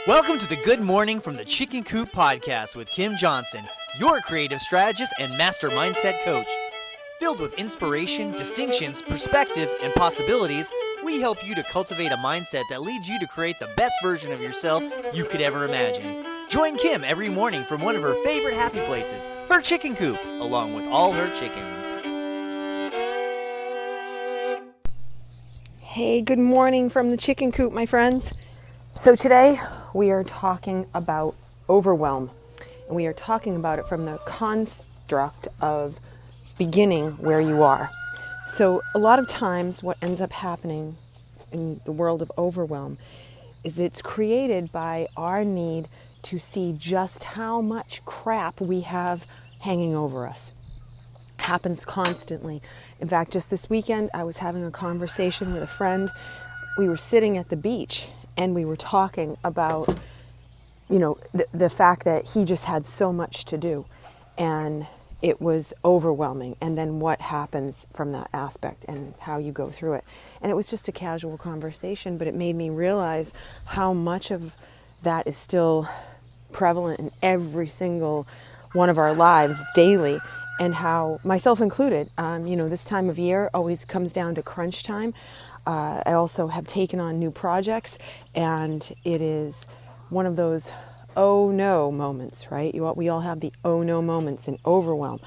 Welcome to the Good Morning from the Chicken Coop podcast with Kim Johnson, your creative strategist and master mindset coach. Filled with inspiration, distinctions, perspectives, and possibilities, we help you to cultivate a mindset that leads you to create the best version of yourself you could ever imagine. Join Kim every morning from one of her favorite happy places, her chicken coop, along with all her chickens. Hey, good morning from the chicken coop, my friends. So today we are talking about overwhelm, and we are talking about it from the construct of beginning where you are. So a lot of times what ends up happening in the world of overwhelm is it's created by our need to see just how much crap we have hanging over us. Happens constantly. In fact, just this weekend, I was having a conversation with a friend. We were sitting at the beach and we were talking about, the fact that he just had so much to do and it was overwhelming. And then what happens from that aspect and how you go through it. And it was just a casual conversation, but it made me realize how much of that is still prevalent in every single one of our lives daily. And how, myself included, this time of year always comes down to crunch time. I also have taken on new projects, and it is one of those oh no moments, right? We all have the oh no moments in overwhelm.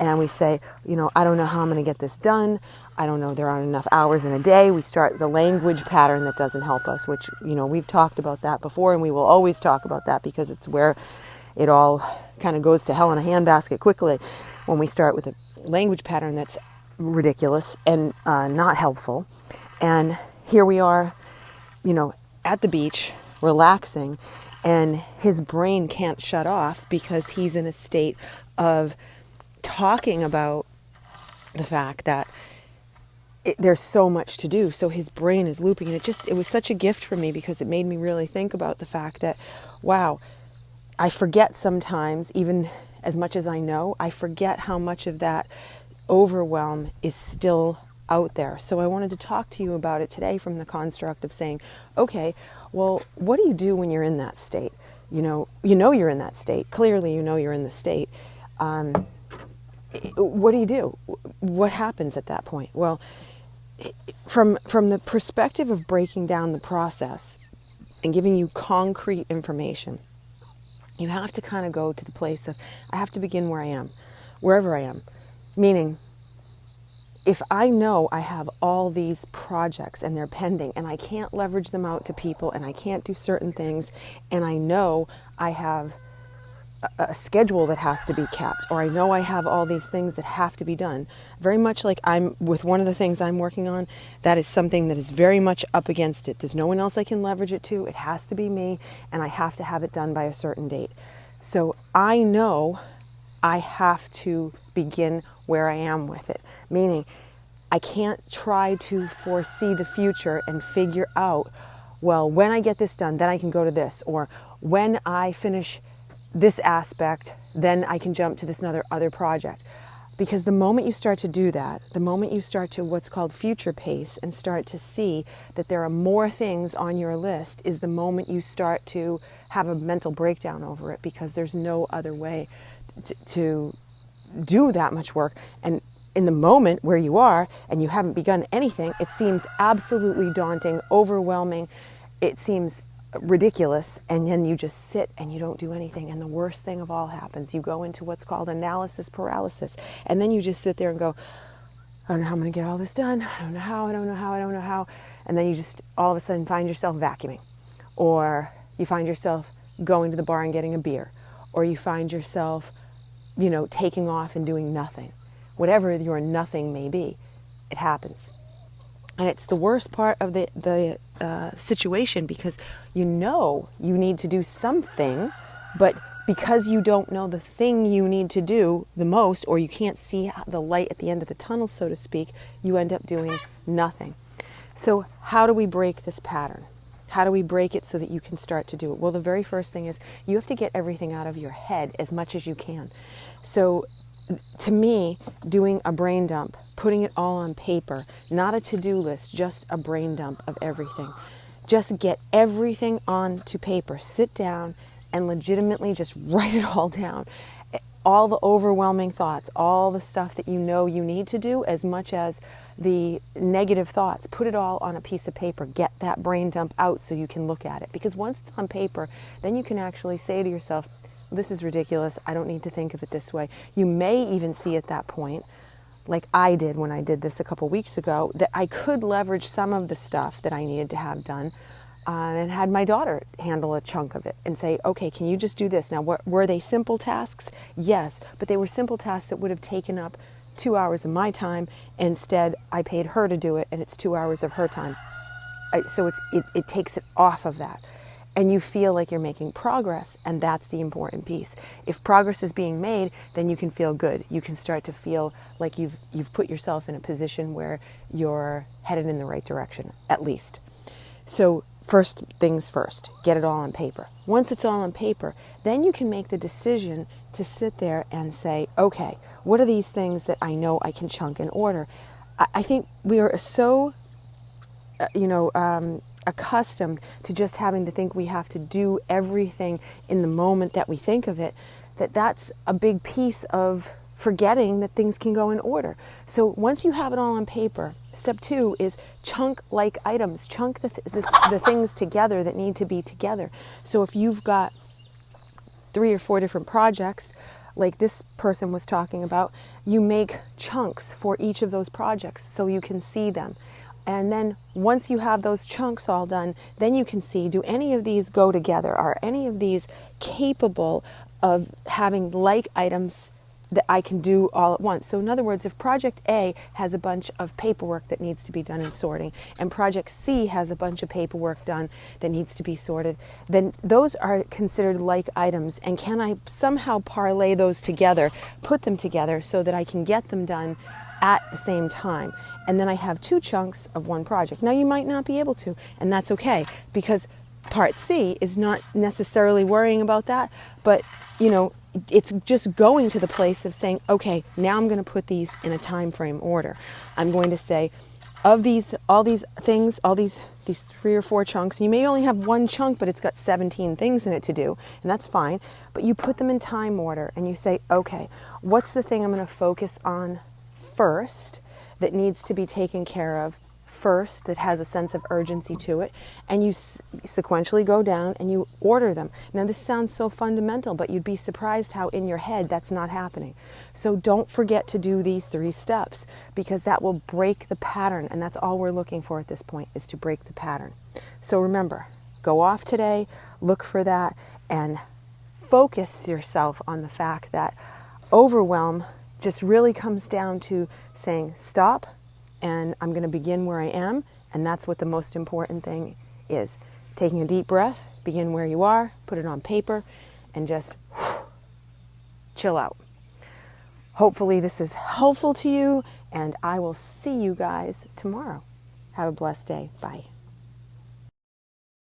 And we say, I don't know how I'm going to get this done. I don't know, there aren't enough hours in a day. We start the language pattern that doesn't help us, which, we've talked about that before, and we will always talk about that because it's where it all kind of goes to hell in a handbasket quickly when we start with a language pattern that's ridiculous and not helpful. And here we are, at the beach, relaxing, and his brain can't shut off because he's in a state of talking about the fact that there's so much to do. So his brain is looping, and it was such a gift for me because it made me really think about the fact that, wow, I forget sometimes, even as much as I know, I forget how much of that overwhelm is still out there. So I wanted to talk to you about it today from the construct of saying, okay, well, what do you do when you're in that state? You're in that state. Clearly, you're in the state. What do you do? What happens at that point? Well, from the perspective of breaking down the process and giving you concrete information, you have to kind of go to the place of, I have to begin where I am, wherever I am. Meaning, if I know I have all these projects and they're pending and I can't leverage them out to people and I can't do certain things, and I know I have a schedule that has to be kept, or I know I have all these things that have to be done, very much like I'm with one of the things I'm working on, that is something that is very much up against it. There's no one else I can leverage it to. It has to be me, and I have to have it done by a certain date. So I know I have to begin where I am with it, meaning I can't try to foresee the future and figure out, well, when I get this done, then I can go to this, or when I finish this aspect, then I can jump to this other project. Because the moment you start to do that, the moment you start to what's called future pace and start to see that there are more things on your list, is the moment you start to have a mental breakdown over it, because there's no other way to do that much work. And in the moment where you are and you haven't begun anything, it seems absolutely daunting, overwhelming. It seems ridiculous, and then you just sit and you don't do anything, and the worst thing of all happens. You go into what's called analysis paralysis, and then you just sit there and go, I don't know how I'm going to get all this done. I don't know how. And then you just all of a sudden find yourself vacuuming, or you find yourself going to the bar and getting a beer, or you find yourself, taking off and doing nothing. Whatever your nothing may be, it happens. And it's the worst part of the situation, because you need to do something, but because you don't know the thing you need to do the most, or you can't see the light at the end of the tunnel, so to speak, you end up doing nothing. So how do we break this pattern? How do we break it so that you can start to do it? Well, the very first thing is you have to get everything out of your head as much as you can. So to me, doing a brain dump, putting it all on paper, not a to-do list, just a brain dump of everything, just get everything onto paper. Sit down and legitimately just write it all down. All the overwhelming thoughts, all the stuff that you know you need to do, as much as the negative thoughts, put it all on a piece of paper. Get that brain dump out so you can look at it. Because once it's on paper, then you can actually say to yourself, this is ridiculous. I don't need to think of it this way. You may even see at that point, like I did when I did this a couple weeks ago, that I could leverage some of the stuff that I needed to have done and had my daughter handle a chunk of it and say, okay, can you just do this? Now, were they simple tasks? Yes, but they were simple tasks that would have taken up 2 hours of my time. Instead, I paid her to do it, and it's 2 hours of her time. So it takes it off of that. And you feel like you're making progress, and that's the important piece. If progress is being made, then you can feel good. You can start to feel like you've put yourself in a position where you're headed in the right direction, at least. So first things first, get it all on paper. Once it's all on paper, then you can make the decision to sit there and say, okay, what are these things that I know I can chunk and order? I think we are so, accustomed to just having to think we have to do everything in the moment that we think of it, that's a big piece of forgetting that things can go in order. So once you have it all on paper, step 2 is chunk like items. Chunk the things together that need to be together. So if you've got 3 or 4 different projects, like this person was talking about, you make chunks for each of those projects so you can see them. And then once you have those chunks all done, then you can see, do any of these go together? Are any of these capable of having like items that I can do all at once? So in other words, if project A has a bunch of paperwork that needs to be done in sorting, and project C has a bunch of paperwork done that needs to be sorted, then those are considered like items. And can I somehow parlay those together, put them together so that I can get them done at the same time? And then I have 2 chunks of one project. Now you might not be able to, and that's okay, because part C is not necessarily worrying about that, but it's just going to the place of saying, okay, now I'm going to put these in a time frame order. I'm going to say, of these, all these things, all these 3 or 4 chunks, you may only have 1 chunk, but it's got 17 things in it to do, and that's fine. But you put them in time order, and you say, okay, what's the thing I'm going to focus on first that needs to be taken care of first, that has a sense of urgency to it, and you sequentially go down and you order them. Now this sounds so fundamental, but you'd be surprised how in your head that's not happening. So don't forget to do these 3 steps, because that will break the pattern, and that's all we're looking for at this point, is to break the pattern. So remember, go off today, look for that, and focus yourself on the fact that overwhelm just really comes down to saying stop, and I'm going to begin where I am, and that's what the most important thing is. Taking a deep breath, begin where you are, put it on paper, and just chill out. Hopefully this is helpful to you, and I will see you guys tomorrow. Have a blessed day. Bye.